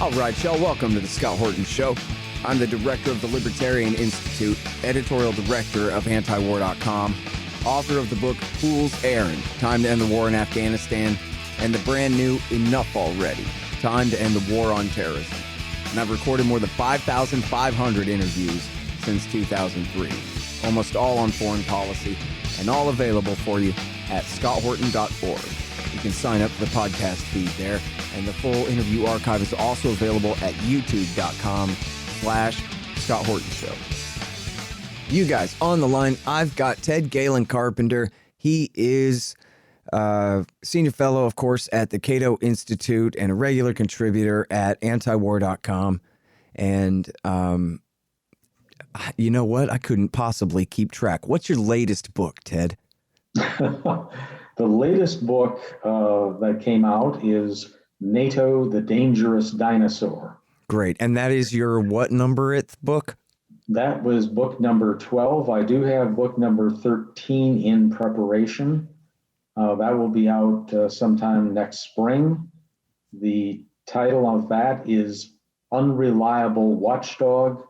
All right, y'all, welcome to the Scott Horton Show. I'm the director of the Libertarian Institute, editorial director of antiwar.com, author of the book Fool's Errand, Time to End the War in Afghanistan, and the brand new Enough Already, Time to End the War on Terrorism. And I've recorded more than 5,500 interviews since 2003, almost all on foreign policy, and all available for you at scotthorton.org. You can sign up for the podcast feed there, and the full interview archive is also available at youtube.com/Scott Horton Show. You guys, on the line, I've got Ted Galen Carpenter. He is senior fellow, of course, at the Cato Institute and a regular contributor at antiwar.com. And you know what? I couldn't possibly keep track. What's your latest book, Ted? The latest book that came out is NATO, the Dangerous Dinosaur. Great. And that is your what number book? That was book number 12. I do have book number 13 in preparation. That will be out sometime next spring. The title of that is Unreliable Watchdog,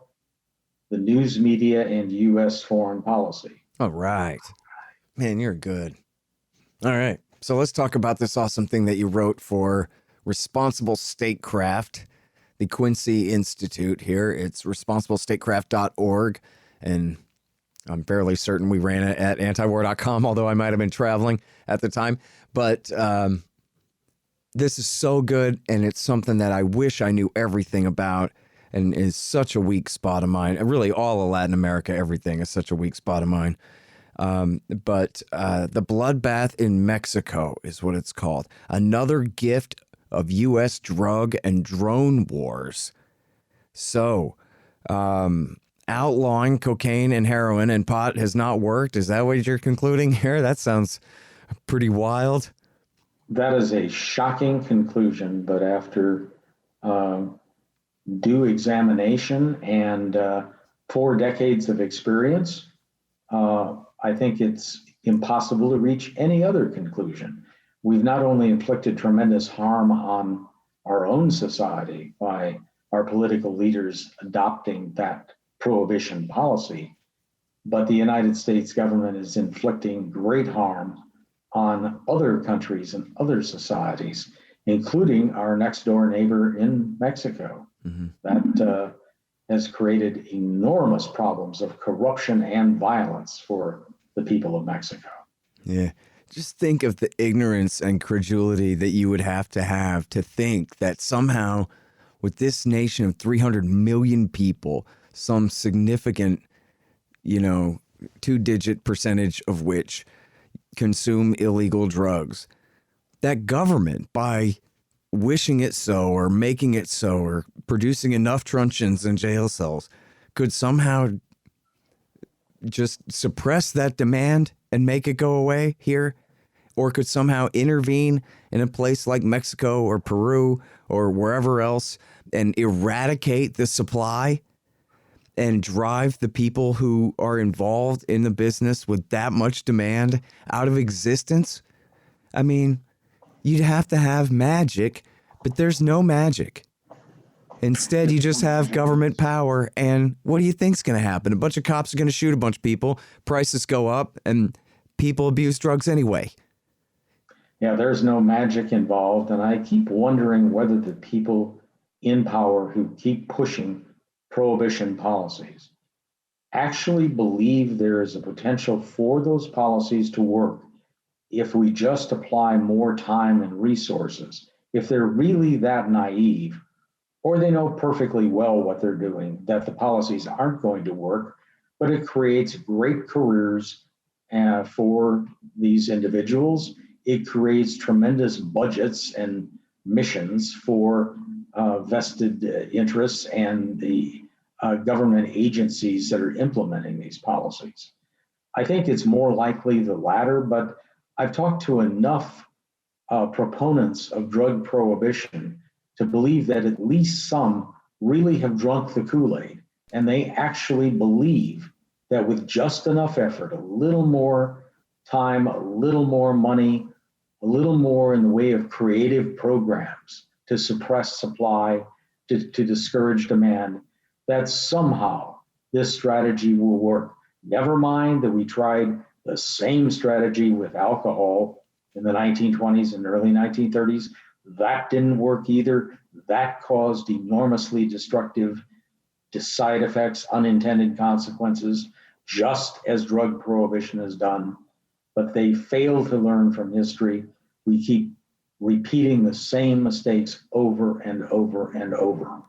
the News Media and U.S. Foreign Policy. All right. Man, you're good. All right. So let's talk about this awesome thing that you wrote for Responsible Statecraft, the Quincy Institute here. It's responsiblestatecraft.org, and I'm fairly certain we ran it at antiwar.com, although I might have been traveling at the time. But this is so good, and it's something that I wish I knew everything about, and is such a weak spot of mine. And really, all of Latin America, everything is such a weak spot of mine. But the bloodbath in Mexico is what it's called. Another gift of U.S. drug and drone wars. So, outlawing cocaine and heroin and pot has not worked. Is that what you're concluding here? That sounds pretty wild. That is a shocking conclusion, but after due examination and 4 decades of experience, I think it's impossible to reach any other conclusion. We've not only inflicted tremendous harm on our own society by our political leaders adopting that prohibition policy, but the United States government is inflicting great harm on other countries and other societies, including our next door neighbor in Mexico. Mm-hmm. That has created enormous problems of corruption and violence for the people of Mexico. Yeah. Just think of the ignorance and credulity that you would have to think that somehow with this nation of 300 million people, some significant, 2-digit percentage of which consume illegal drugs, that government, by wishing it so or making it so or producing enough truncheons and jail cells, could somehow just suppress that demand and make it go away here, or could somehow intervene in a place like Mexico or Peru or wherever else and eradicate the supply and drive the people who are involved in the business with that much demand out of existence. I mean, you'd have to have magic, but there's no magic. Instead, you just have government power, and what do you think's going to happen? A bunch of cops are going to shoot a bunch of people, prices go up, and people abuse drugs anyway. Yeah, there's no magic involved, and I keep wondering whether the people in power who keep pushing prohibition policies actually believe there is a potential for those policies to work if we just apply more time and resources. If they're really that naive, or they know perfectly well what they're doing, that the policies aren't going to work, but it creates great careers for these individuals. It creates tremendous budgets and missions for vested interests and the government agencies that are implementing these policies. I think it's more likely the latter, but I've talked to enough proponents of drug prohibition to believe that at least some really have drunk the Kool-Aid, and they actually believe that with just enough effort, a little more time, a little more money, a little more in the way of creative programs to suppress supply, to discourage demand, that somehow this strategy will work. Never mind that we tried the same strategy with alcohol in the 1920s and early 1930s. That didn't work either. That caused enormously destructive side effects, unintended consequences, just as drug prohibition has done. But they fail to learn from history. We keep repeating the same mistakes over and over and over.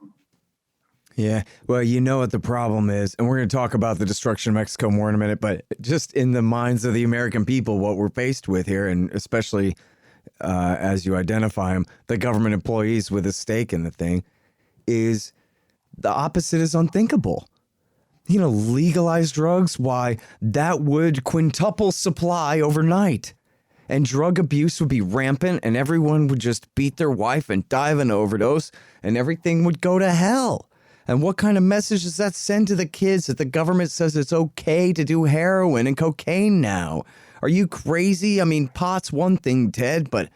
Yeah. Well, you know what the problem is, and we're going to talk about the destruction of Mexico more in a minute, but just in the minds of the American people, what we're faced with here, and especially as you identify them, the government employees with a stake in the thing, is the opposite is unthinkable. Legalize drugs, why, that would quintuple supply overnight. And drug abuse would be rampant, and everyone would just beat their wife and die of an overdose, and everything would go to hell. And what kind of message does that send to the kids that the government says it's okay to do heroin and cocaine now? Are you crazy? I mean, pot's one thing, Ted, but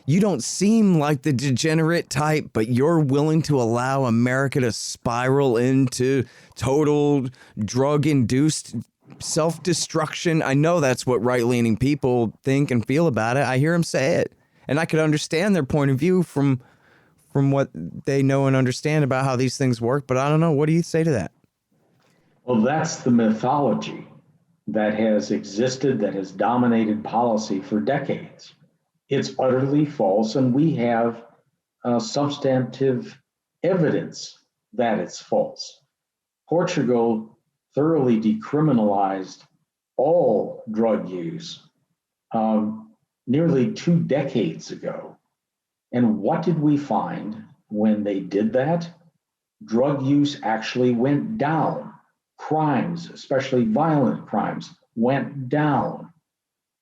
you don't seem like the degenerate type, but you're willing to allow America to spiral into total drug-induced self-destruction. I know that's what right-leaning people think and feel about it. I hear them say it. And I could understand their point of view from what they know and understand about how these things work. But I don't know. What do you say to that? Well, that's the mythology that has existed, that has dominated policy for decades. It's utterly false, and we have substantive evidence that it's false. Portugal thoroughly decriminalized all drug use nearly 2 decades ago. And what did we find when they did that? Drug use actually went down. Crimes, especially violent crimes, went down.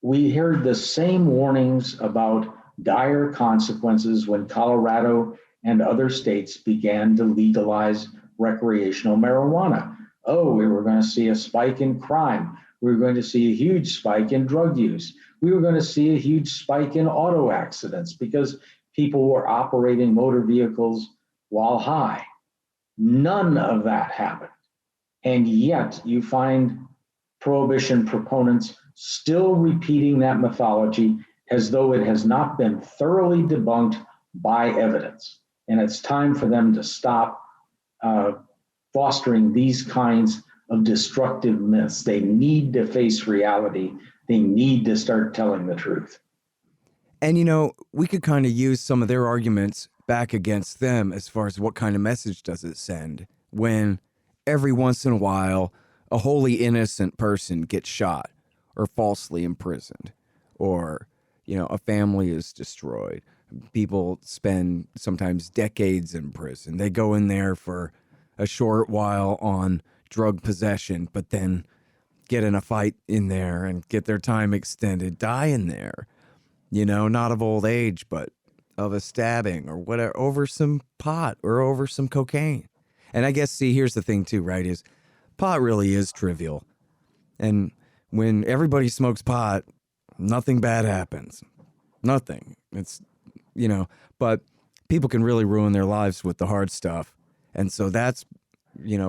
We heard the same warnings about dire consequences when Colorado and other states began to legalize recreational marijuana. Oh, we were going to see a spike in crime. We were going to see a huge spike in drug use. We were going to see a huge spike in auto accidents because people were operating motor vehicles while high. None of that happened. And yet you find prohibition proponents still repeating that mythology as though it has not been thoroughly debunked by evidence. And it's time for them to stop fostering these kinds of destructive myths. They need to face reality. They need to start telling the truth. And, we could kind of use some of their arguments back against them as far as what kind of message does it send when every once in a while a wholly innocent person gets shot or falsely imprisoned or, a family is destroyed. People spend sometimes decades in prison. They go in there for a short while on drug possession, but then get in a fight in there and get their time extended, die in there. Not of old age, but of a stabbing or whatever, over some pot or over some cocaine. And I guess, see, here's the thing too, right, is pot really is trivial. And when everybody smokes pot, nothing bad happens. Nothing. It's, but people can really ruin their lives with the hard stuff. And so that's,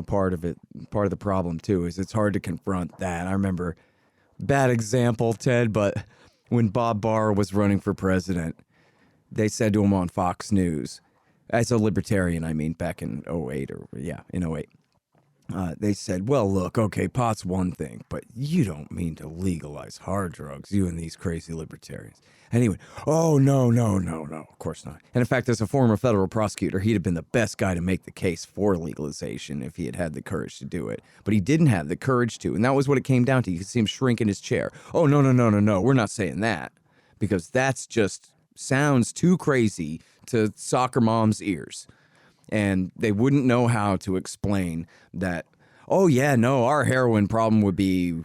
part of it, part of the problem too, is it's hard to confront that. I remember, bad example, Ted, but when Bob Barr was running for president, they said to him on Fox News, as a libertarian, I mean, back in 08 in 08, they said, well, look, okay, pot's one thing, but you don't mean to legalize hard drugs, you and these crazy libertarians. And he went, oh, no, of course not. And in fact, as a former federal prosecutor, he'd have been the best guy to make the case for legalization if he had had the courage to do it. But he didn't have the courage to, and that was what it came down to. You could see him shrink in his chair. Oh, no, we're not saying that, because that's just sounds too crazy to soccer mom's ears. And they wouldn't know how to explain that, oh, yeah, no, our heroin problem would be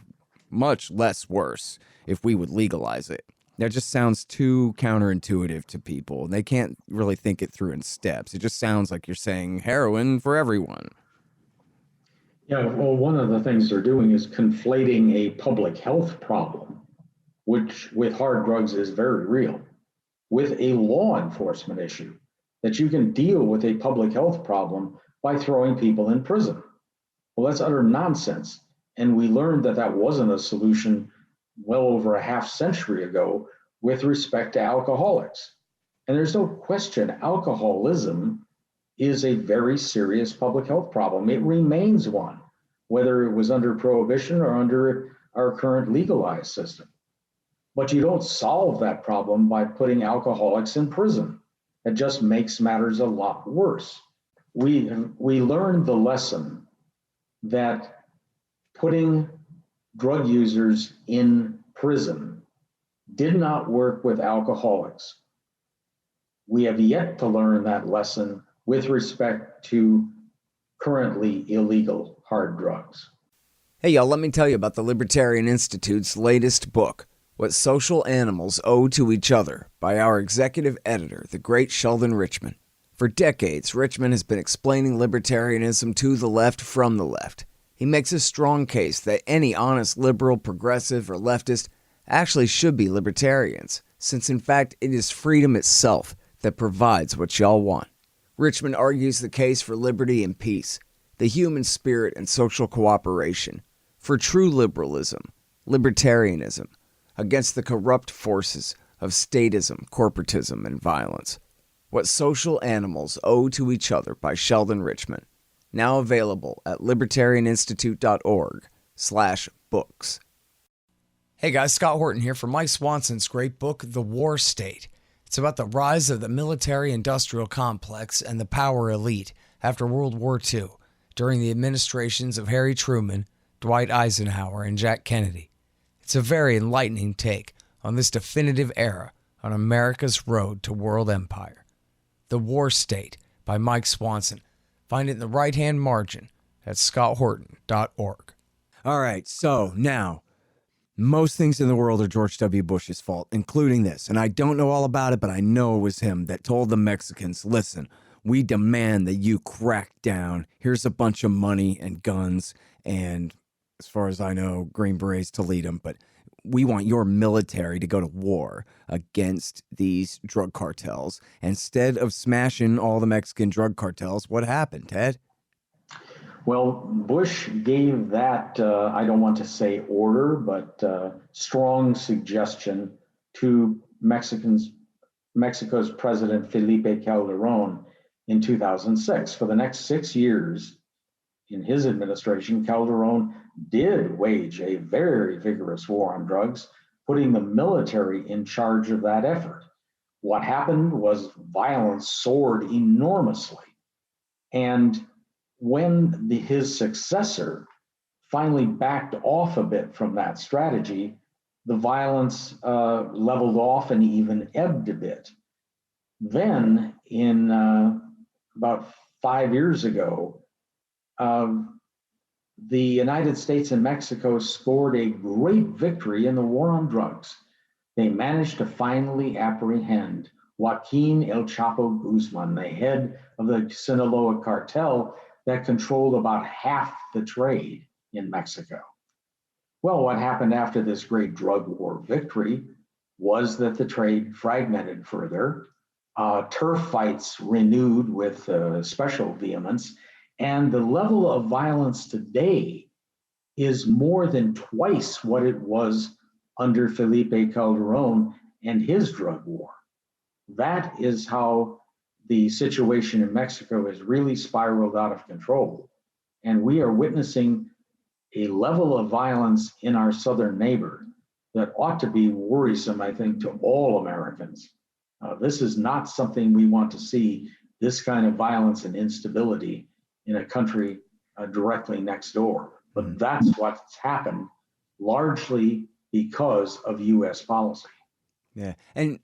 much less worse if we would legalize it. That just sounds too counterintuitive to people. They can't really think it through in steps. It just sounds like you're saying heroin for everyone. Yeah, well, one of the things they're doing is conflating a public health problem, which with hard drugs is very real, with a law enforcement issue. that you can deal with a public health problem by throwing people in prison. Well, that's utter nonsense. And we learned that that wasn't a solution well over a half century ago with respect to alcoholics. And there's no question alcoholism is a very serious public health problem. It remains one, whether it was under prohibition or under our current legalized system. But you don't solve that problem by putting alcoholics in prison. It just makes matters a lot worse. We learned the lesson that putting drug users in prison did not work with alcoholics. We have yet to learn that lesson with respect to currently illegal hard drugs. Hey, y'all, let me tell you about the Libertarian Institute's latest book, What Social Animals Owe to Each Other, by our executive editor, the great Sheldon Richman. For decades, Richman has been explaining libertarianism to the left from the left. He makes a strong case that any honest liberal, progressive, or leftist actually should be libertarians, since in fact it is freedom itself that provides what y'all want. Richman argues the case for liberty and peace, the human spirit and social cooperation, for true liberalism, libertarianism, against the corrupt forces of statism, corporatism, and violence. What Social Animals Owe to Each Other by Sheldon Richman. Now available at libertarianinstitute.org/books. Hey guys, Scott Horton here for Mike Swanson's great book, The War State. It's about the rise of the military-industrial complex and the power elite after World War II, during the administrations of Harry Truman, Dwight Eisenhower, and Jack Kennedy. It's a very enlightening take on this definitive era on America's road to world empire. The War State by Mike Swanson. Find it in the right-hand margin at scotthorton.org. All right, so now, most things in the world are George W. Bush's fault, including this. And I don't know all about it, but I know it was him that told the Mexicans, listen, we demand that you crack down. Here's a bunch of money and guns and, as far as I know, Green Berets to lead them. But we want your military to go to war against these drug cartels. Instead of smashing all the Mexican drug cartels, what happened, Ted? Well, Bush gave that, I don't want to say order, but strong suggestion to Mexico's President Felipe Calderon in 2006. For the next 6 years in his administration, Calderon did wage a very vigorous war on drugs, putting the military in charge of that effort. What happened was violence soared enormously. And when his successor finally backed off a bit from that strategy, the violence leveled off and even ebbed a bit. Then, in about 5 years ago, the United States and Mexico scored a great victory in the war on drugs. They managed to finally apprehend Joaquin El Chapo Guzman, the head of the Sinaloa cartel that controlled about half the trade in Mexico. Well, what happened after this great drug war victory was that the trade fragmented further, turf fights renewed with special vehemence, and the level of violence today is more than twice what it was under Felipe Calderon and his drug war. That is how the situation in Mexico has really spiraled out of control. And we are witnessing a level of violence in our southern neighbor that ought to be worrisome, I think, to all Americans. This is not something we want to see, this kind of violence and instability in a country directly next door. But that's what's happened, largely because of U.S. policy. Yeah. And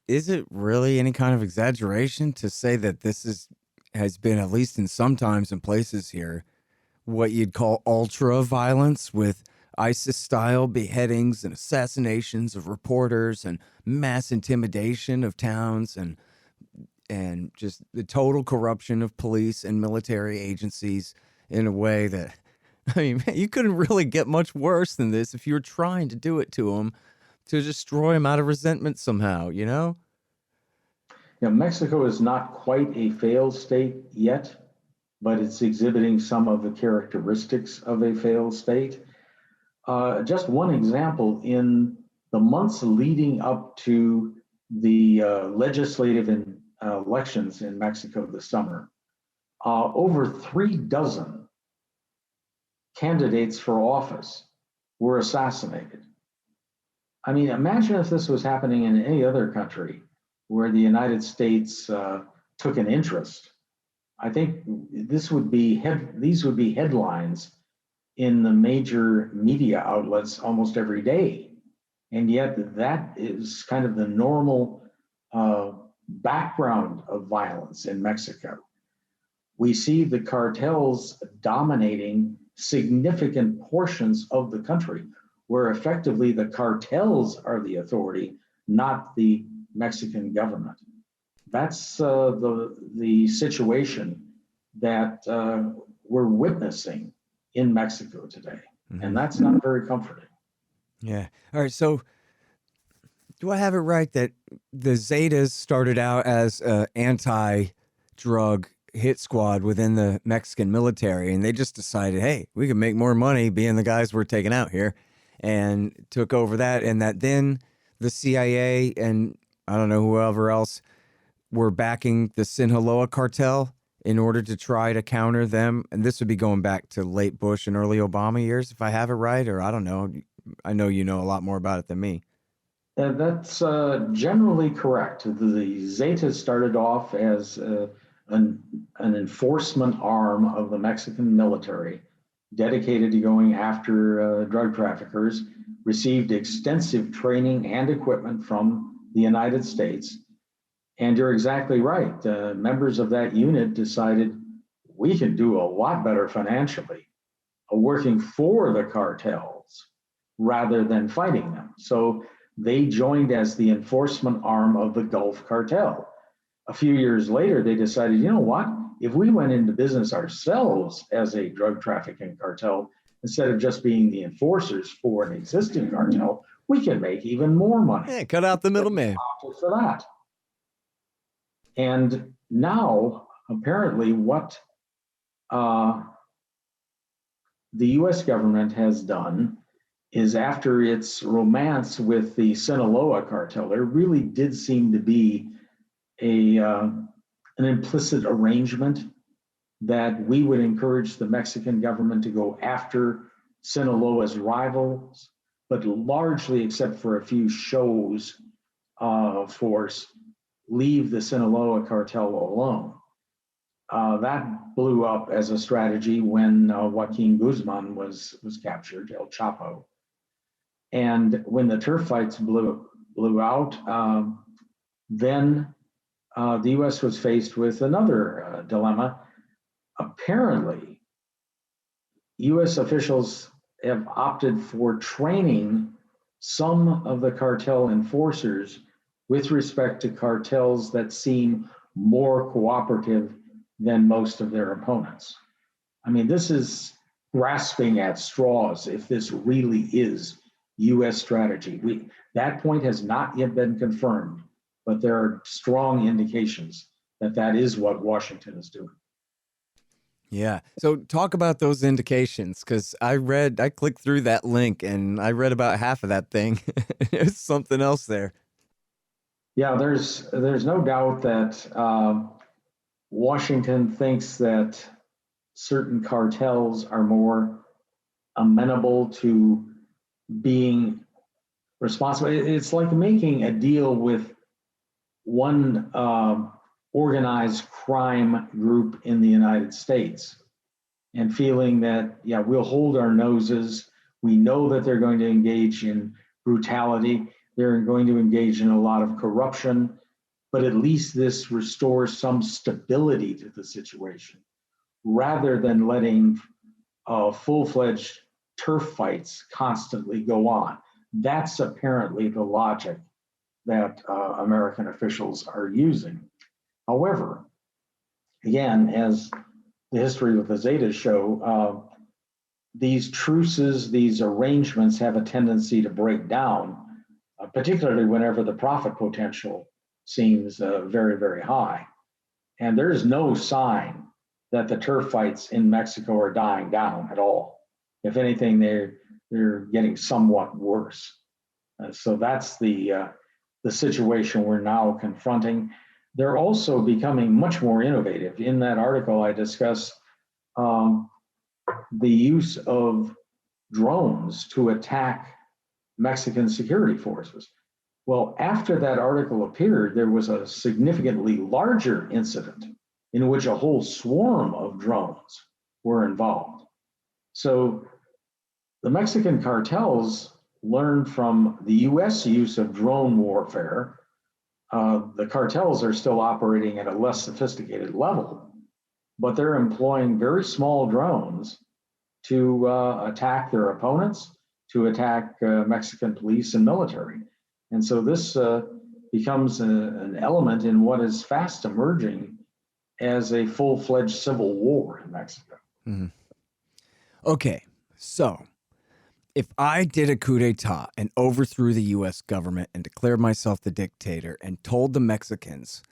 is it really any kind of exaggeration to say that this has been, at least in some times and places here, what you'd call ultra violence, with ISIS-style beheadings and assassinations of reporters and mass intimidation of towns and just the total corruption of police and military agencies in a way that, I mean, you couldn't really get much worse than this if you were trying to do it to them, to destroy them out of resentment somehow, you know? Mexico is not quite a failed state yet, but it's exhibiting some of the characteristics of a failed state. Just one example, in the months leading up to the legislative elections in Mexico this summer, over 36 candidates for office were assassinated. I mean, imagine if this was happening in any other country where the United States took an interest. I think these would be headlines in the major media outlets almost every day. And yet that is kind of the normal background of violence in Mexico. We see the cartels dominating significant portions of the country, where effectively the cartels are the authority, not the Mexican government. That's the situation that we're witnessing in Mexico today. Mm-hmm. And that's not very comforting. Yeah. All right. So do I have it right that the Zetas started out as an anti-drug hit squad within the Mexican military, and they just decided, hey, we can make more money being the guys we're taking out here, and took over that, and that then the CIA and I don't know whoever else were backing the Sinaloa cartel in order to try to counter them. And this would be going back to late Bush and early Obama years, if I have it right, or I don't know. I know you know a lot more about it than me. That's generally correct. The Zetas started off as an enforcement arm of the Mexican military dedicated to going after drug traffickers, received extensive training and equipment from the United States. And you're exactly right. Members of that unit decided we can do a lot better financially working for the cartels rather than fighting them. So they joined as the enforcement arm of the Gulf Cartel. A few years later, they decided, you know what? If we went into business ourselves as a drug trafficking cartel, instead of just being the enforcers for an existing cartel, we can make even more money. Yeah, cut out the middleman. For that. And now, apparently, what the US government has done is, after its romance with the Sinaloa cartel, there really did seem to be an implicit arrangement that we would encourage the Mexican government to go after Sinaloa's rivals, but largely, except for a few shows of force, leave the Sinaloa cartel alone. That blew up as a strategy when Joaquin Guzman was captured, El Chapo. And when the turf fights blew out, then the US was faced with another dilemma. Apparently, US officials have opted for training some of the cartel enforcers with respect to cartels that seem more cooperative than most of their opponents. I mean, this is grasping at straws if this really is US strategy. That point has not yet been confirmed, but there are strong indications that that is what Washington is doing. Yeah. So talk about those indications, because I clicked through that link and I read about half of that thing. There's something else there. Yeah, there's no doubt that Washington thinks that certain cartels are more amenable to being responsible. It's like making a deal with one organized crime group in the United States and feeling that, yeah, we'll hold our noses. We know that they're going to engage in brutality. They're going to engage in a lot of corruption, but at least this restores some stability to the situation rather than letting full-fledged turf fights constantly go on. That's apparently the logic that American officials are using. However, again, as the history of the Zetas show, these truces, these arrangements have a tendency to break down, particularly whenever the profit potential seems very, very high. And there's no sign that the turf fights in Mexico are dying down at all. If anything, they're getting somewhat worse. So that's the situation we're now confronting. They're also becoming much more innovative. In that article, I discuss the use of drones to attack Mexican security forces. Well, after that article appeared, there was a significantly larger incident in which a whole swarm of drones were involved. So the Mexican cartels learned from the US use of drone warfare. The cartels are still operating at a less sophisticated level, but they're employing very small drones to attack their opponents, to attack Mexican police and military. And so this becomes an element in what is fast emerging as a full-fledged civil war in Mexico. Mm-hmm. Okay, so if I did a coup d'etat and overthrew the U.S. government and declared myself the dictator and told the Mexicans,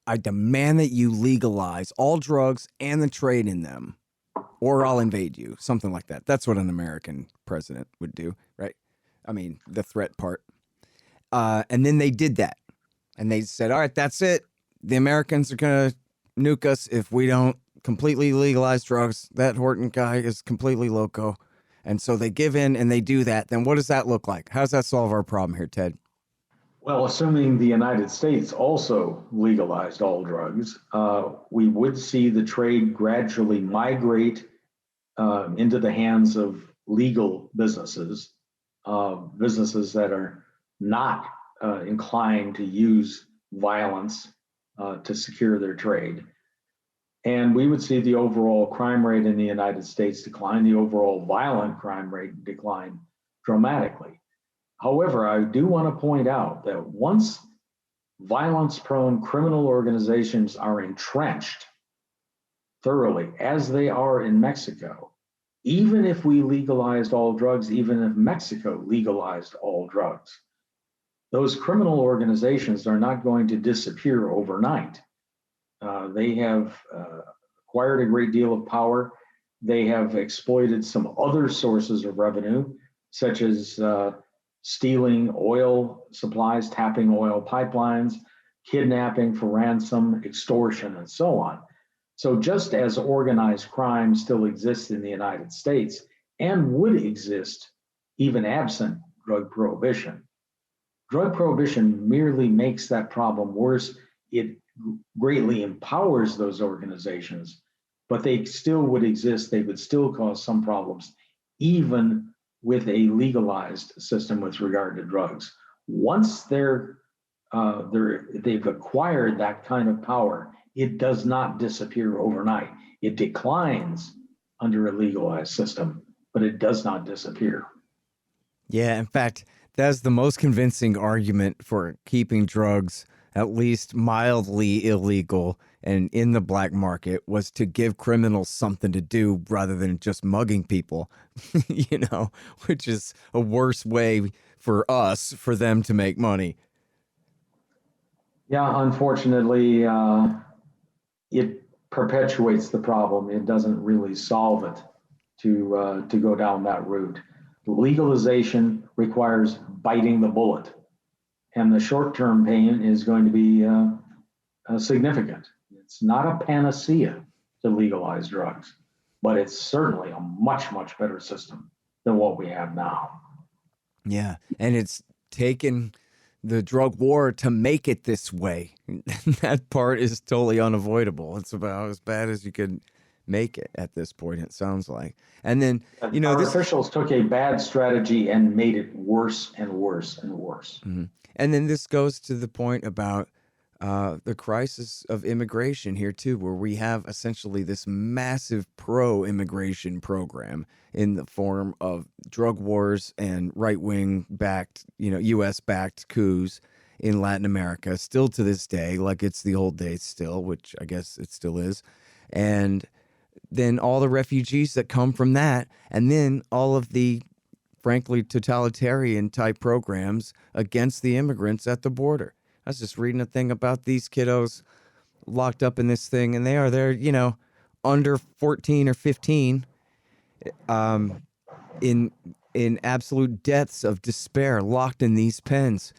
I demand that you legalize all drugs and the trade in them, or I'll invade you, something like that. That's what an American president would do, right? I mean, the threat part. And then they did that. And they said, all right, that's it. The Americans are going to nuke us if we don't completely legalize drugs. That Horton guy is completely loco. And so they give in and they do that. Then what does that look like? How does that solve our problem here, Ted? Well, assuming the United States also legalized all drugs, we would see the trade gradually migrate into the hands of legal businesses, businesses that are not inclined to use violence to secure their trade. And we would see the overall crime rate in the United States decline, the overall violent crime rate decline dramatically. However, I do want to point out that once violence-prone criminal organizations are entrenched thoroughly, as they are in Mexico, even if we legalized all drugs, even if Mexico legalized all drugs, those criminal organizations are not going to disappear overnight. They have acquired a great deal of power. They have exploited some other sources of revenue, such as stealing oil supplies, tapping oil pipelines, kidnapping for ransom, extortion, and so on. So just as organized crime still exists in the United States and would exist even absent drug prohibition merely makes that problem worse. It greatly empowers those organizations, but they still would exist. They would still cause some problems, even with a legalized system with regard to drugs. Once they've acquired that kind of power, it does not disappear overnight. It declines under a legalized system, but it does not disappear. Yeah, in fact, that's the most convincing argument for keeping drugs at least mildly illegal and in the black market was to give criminals something to do rather than just mugging people, which is a worse way for them to make money. Yeah, unfortunately, it perpetuates the problem. It doesn't really solve it to go down that route. Legalization requires biting the bullet, and the short-term pain is going to be significant. It's not a panacea to legalize drugs, but it's certainly a much, much better system than what we have now. Yeah, and it's taken the drug war to make it this way. That part is totally unavoidable. It's about as bad as you could make it at this point, it sounds like. And then, our officials took a bad strategy and made it worse and worse and worse. Mm-hmm. And then this goes to the point about the crisis of immigration here too, where we have essentially this massive pro-immigration program in the form of drug wars and right-wing backed, U.S.-backed coups in Latin America, still to this day, like it's the old days still, which I guess it still is. And then all the refugees that come from that, and then all of the frankly totalitarian type programs against the immigrants at the border. I was just reading a thing about these kiddos locked up in this thing, and they're under 14 or 15, in absolute depths of despair, locked in these pens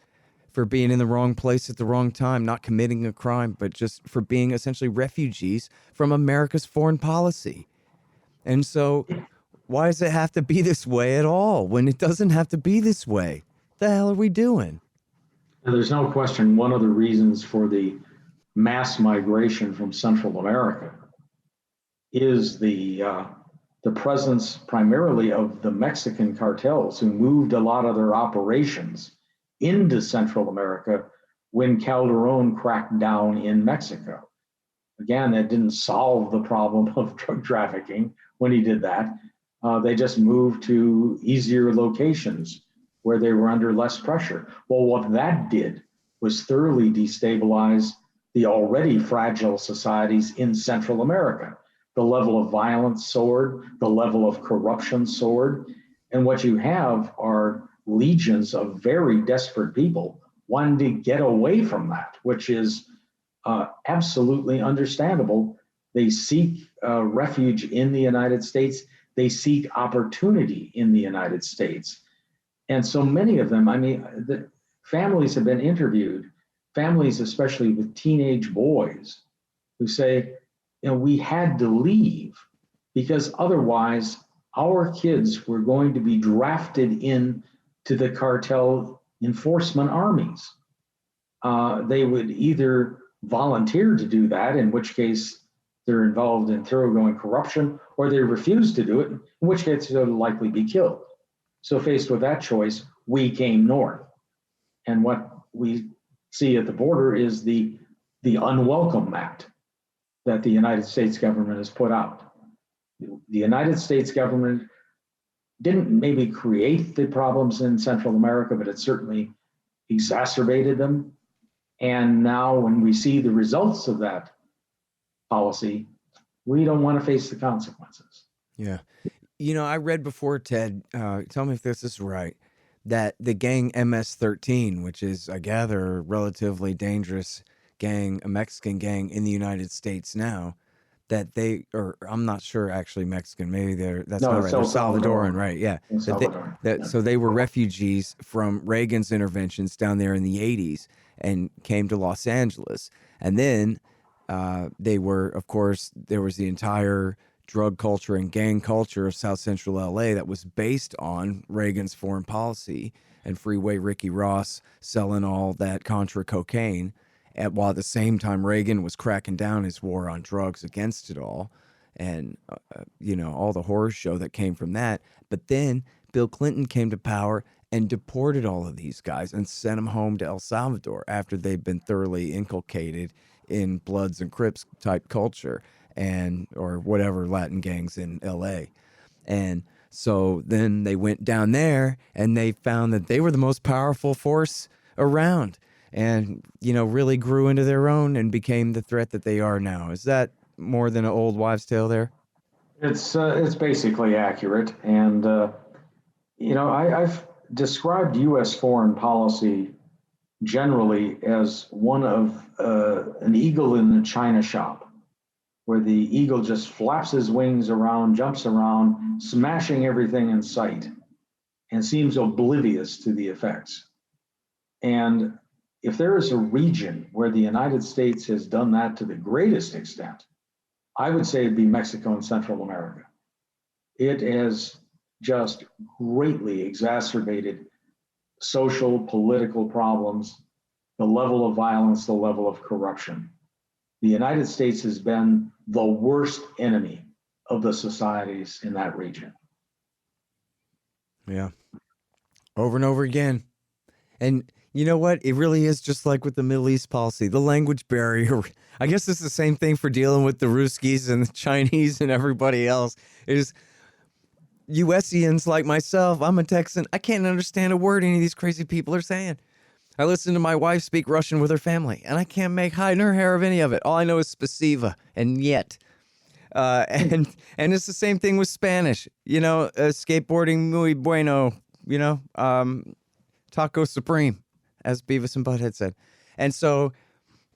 for being in the wrong place at the wrong time, not committing a crime, but just for being essentially refugees from America's foreign policy. And so why does it have to be this way at all when it doesn't have to be this way? The hell are we doing? And there's no question one of the reasons for the mass migration from Central America is the presence primarily of the Mexican cartels who moved a lot of their operations into Central America when Calderon cracked down in Mexico. Again, that didn't solve the problem of drug trafficking when he did that. They just moved to easier locations where they were under less pressure. Well, what that did was thoroughly destabilize the already fragile societies in Central America. The level of violence soared, the level of corruption soared, and what you have are legions of very desperate people wanting to get away from that, which is absolutely understandable. They seek refuge in the United States. They seek opportunity in the United States. And so many of them, the families have been interviewed, families especially with teenage boys, who say, we had to leave because otherwise our kids were going to be drafted in to the cartel enforcement armies. They would either volunteer to do that, in which case they're involved in thoroughgoing corruption, or they refuse to do it, in which case they'll likely be killed. So faced with that choice, we came north. And what we see at the border is the unwelcome act that the United States government has put out. The United States government didn't maybe create the problems in Central America, but it certainly exacerbated them. And now when we see the results of that policy, we don't want to face the consequences. Yeah. I read before, Ted, tell me if this is right, that the gang MS-13, which is, I gather, a relatively dangerous gang, a Mexican gang in the United States now, that they, or I'm not sure actually Mexican, maybe that's not right. They're Salvadoran, right? Yeah. So they were refugees from Reagan's interventions down there in the 80s and came to Los Angeles. And then they were, of course, there was the entire drug culture and gang culture of South Central LA that was based on Reagan's foreign policy and Freeway Ricky Ross selling all that Contra cocaine, while at the same time Reagan was cracking down his war on drugs against it all, and all the horror show that came from that. But then Bill Clinton came to power and deported all of these guys and sent them home to El Salvador after they'd been thoroughly inculcated in Bloods and Crips type culture or whatever Latin gangs in LA. And so then they went down there and they found that they were the most powerful force around, and really grew into their own and became the threat that they are now. Is that more than an old wives' tale there? It's basically accurate. And I've described U.S. foreign policy generally as one of an eagle in the china shop, where the eagle just flaps his wings around, jumps around, smashing everything in sight, and seems oblivious to the effects. And if there is a region where the United States has done that to the greatest extent, I would say it'd be Mexico and Central America. It has just greatly exacerbated social, political problems, the level of violence, the level of corruption. The United States has been the worst enemy of the societies in that region. Yeah. Over and over again. And you know what? It really is just like with the Middle East policy, the language barrier. I guess it's the same thing for dealing with the Ruskies and the Chinese and everybody else. Is USians like myself, I'm a Texan, I can't understand a word any of these crazy people are saying. I listen to my wife speak Russian with her family, and I can't make hide nor hair of any of it. All I know is spasiba and yet. And it's the same thing with Spanish. Skateboarding muy bueno, taco supreme, as Beavis and Butthead said. And so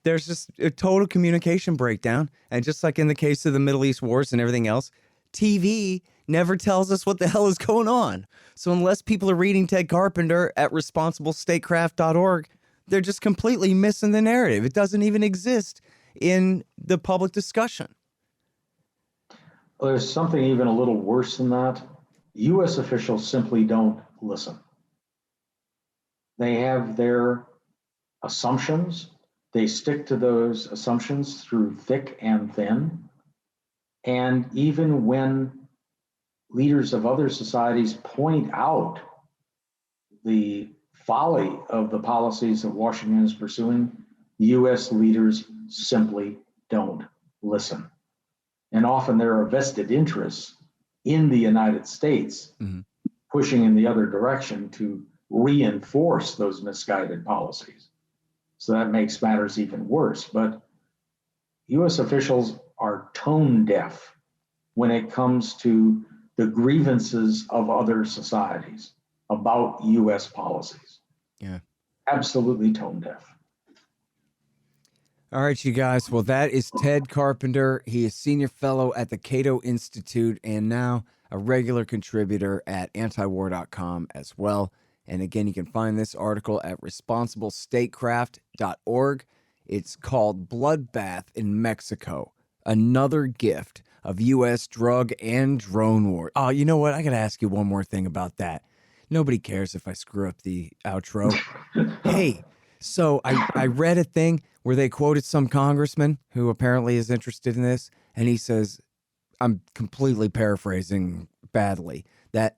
there's just a total communication breakdown. And just like in the case of the Middle East wars and everything else, TV never tells us what the hell is going on. So unless people are reading Ted Carpenter at responsiblestatecraft.org, they're just completely missing the narrative. It doesn't even exist in the public discussion. Well, there's something even a little worse than that. U.S. officials simply don't listen. They have their assumptions. They stick to those assumptions through thick and thin. And even when leaders of other societies point out the folly of the policies that Washington is pursuing, U.S. leaders simply don't listen. And often there are vested interests in the United States pushing in the other direction to reinforce those misguided policies. So that makes matters even worse. But U.S. officials are tone deaf when it comes to the grievances of other societies about U.S. policies. Yeah. Absolutely tone deaf. All right, you guys. Well, that is Ted Carpenter. He is senior fellow at the Cato Institute and now a regular contributor at antiwar.com as well. And again, you can find this article at responsiblestatecraft.org. It's called Bloodbath in Mexico, Another Gift of U.S. Drug and Drone War. Oh, you know what? I got to ask you one more thing about that. Nobody cares if I screw up the outro. Hey, so I read a thing where they quoted some congressman who apparently is interested in this, and he says, I'm completely paraphrasing badly, that,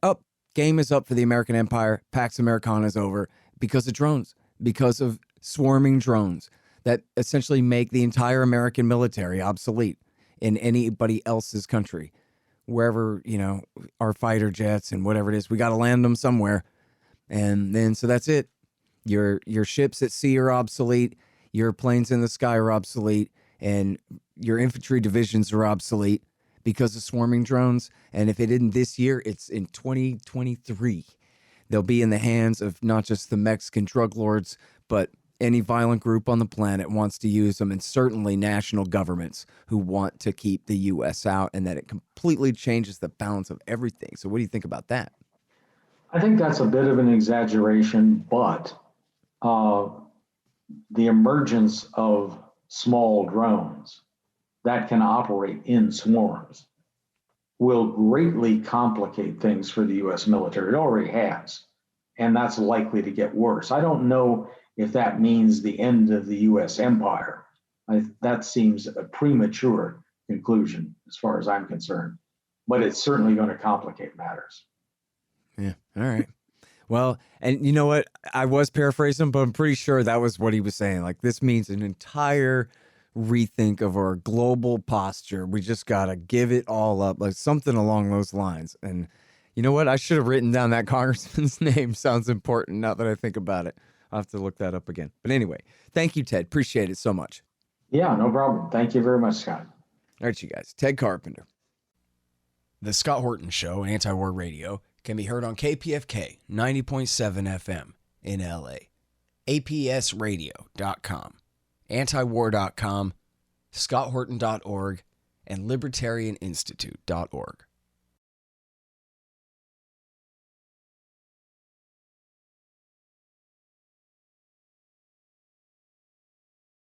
game is up for the American empire, Pax Americana is over because of drones, because of swarming drones that essentially make the entire American military obsolete in anybody else's country. Wherever, our fighter jets and whatever it is, we got to land them somewhere. And then, so that's it. Your ships at sea are obsolete. Your planes in the sky are obsolete. And your infantry divisions are obsolete because of swarming drones. And if it isn't this year, it's in 2023. They'll be in the hands of not just the Mexican drug lords, but any violent group on the planet wants to use them, and certainly national governments who want to keep the U.S. out, and that it completely changes the balance of everything. So what do you think about that? I think that's a bit of an exaggeration, but the emergence of small drones that can operate in swarms will greatly complicate things for the U.S. military. It already has, and that's likely to get worse. I don't know if that means the end of the U.S. empire. That seems a premature conclusion as far as I'm concerned, but it's certainly going to complicate matters. Yeah. All right. Well, and you know what? I was paraphrasing, but I'm pretty sure that was what he was saying. Like, this means an entire rethink of our global posture. We just got to give it all up, like something along those lines. And you know what? I should have written down that congressman's name. Sounds important now that I think about it. I'll have to look that up again. But anyway, thank you, Ted. Appreciate it so much. Yeah, no problem. Thank you very much, Scott. All right, you guys. Ted Carpenter. The Scott Horton Show, Anti-War Radio, can be heard on KPFK 90.7 FM in LA, APSradio.com, antiwar.com, scotthorton.org, and libertarianinstitute.org.